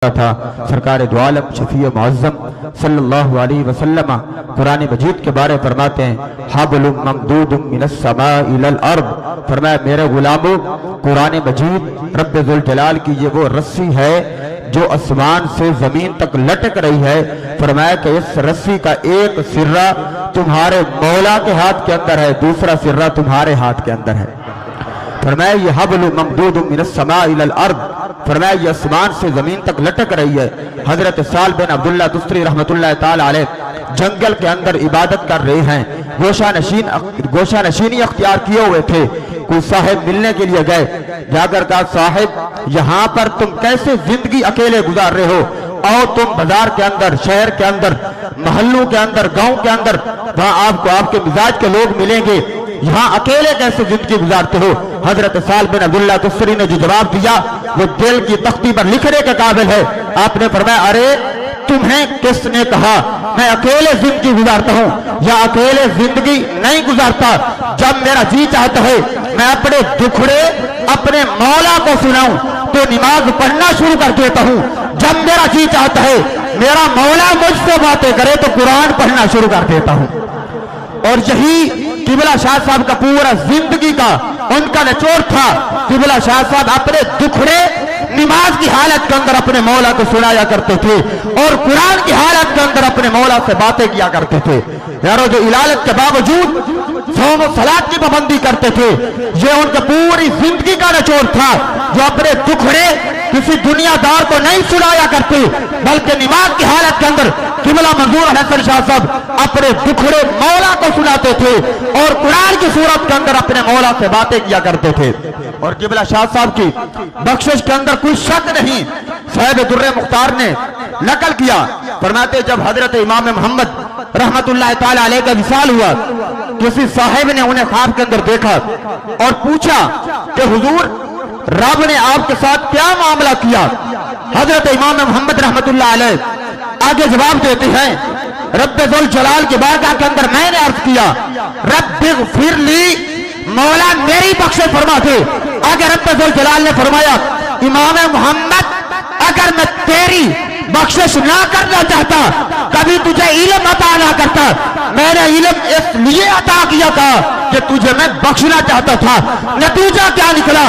تھا سرکار دو عالم شفیع معظم صلی اللہ علیہ وسلم قرآن مجید کے بارے فرماتے ہیں حبل ممدود من السماء الى الارض، فرمایا میرے غلاموں قرآن مجید رب ذوالجلال کی یہ وہ رسی ہے جو آسمان سے زمین تک لٹک رہی ہے۔ فرمایا کہ اس رسی کا ایک سرہ تمہارے مولا کے ہاتھ کے اندر ہے، دوسرا سرہ تمہارے ہاتھ کے اندر ہے۔ فرمایا یہ حبل ممدود من السماء الى الارض، فرمایا یہ آسمان سے زمین تک لٹک رہی ہے۔ حضرت سال بن عبداللہ دستری رحمت اللہ تعالی علیہ جنگل کے اندر عبادت کر رہے ہیں، گوشہ نشینی اختیار کیے ہوئے تھے۔ کوئی صاحب ملنے کے لیے گئے، جا کر کہا صاحب یہاں پر تم کیسے زندگی اکیلے گزار رہے ہو، اور تم بازار کے اندر، شہر کے اندر، محلوں کے اندر، گاؤں کے اندر وہاں آپ کو آپ کے مزاج کے لوگ ملیں گے، یہاں اکیلے کیسے زندگی گزارتے ہو؟ حضرت سال بن عبداللہ دستری نے جو جواب دیا وہ دل کی تختی پر لکھنے کے قابل ہے۔ آپ نے فرمایا ارے تمہیں کس نے کہا میں اکیلے زندگی گزارتا ہوں یا اکیلے زندگی نہیں گزارتا؟ جب میرا جی چاہتا ہے میں اپنے دکھڑے اپنے مولا کو سناؤں تو نماز پڑھنا شروع کر دیتا ہوں، جب میرا جی چاہتا ہے میرا مولا مجھ سے باتیں کرے تو قرآن پڑھنا شروع کر دیتا ہوں۔ اور یہی قبلہ شاہ صاحب کا پورا زندگی کا ان کا نچوڑ تھا۔ قبلہ شاہ صاحب اپنے دکھڑے نماز کی حالت کے اندر اپنے مولا کو سنایا کرتے تھے اور قرآن کی حالت کے اندر اپنے مولا سے باتیں کیا کرتے تھے۔ یارو جو علالت کے باوجود صوم و صلاۃ کی پابندی کرتے تھے، یہ ان کے پوری زندگی کا نچوڑ تھا، جو اپنے دکھڑے کسی دنیا دار کو نہیں سنایا کرتے بلکہ نماز کی حالت کے اندر قبلہ منظور حسن شاہ صاحب اپنے دکھڑے مولا کو سناتے تھے اور قرآن کی صورت کے اندر اپنے مولا سے باتیں کیا کرتے تھے۔ اور قبلہ شاہ صاحب کی بخشش کے اندر کوئی شک نہیں، صاحب در مختار نے نقل کیا، فرماتے جب حضرت امام محمد رحمت اللہ تعالی علیہ کا وصال ہوا، کسی صاحب نے انہیں خواب کے اندر دیکھا اور پوچھا کہ حضور رب نے آپ کے ساتھ کیا معاملہ کیا؟ حضرت امام محمد رحمت اللہ علیہ آگے جواب دیتے ہیں رب ذوالجلال کی بارگاہ کے اندر میں نے عرض کیا رب اغفر لی، مولا میری بخشش فرما دے۔ آگے رب ذوالجلال نے فرمایا امام محمد اگر میں تیری بخشش نہ کرنا چاہتا کبھی تجھے علم عطا نہ کرتا، میں نے علم اس لیے عطا کیا تھا کہ تجھے میں بخشنا چاہتا تھا۔ نتیجہ کیا نکلا؟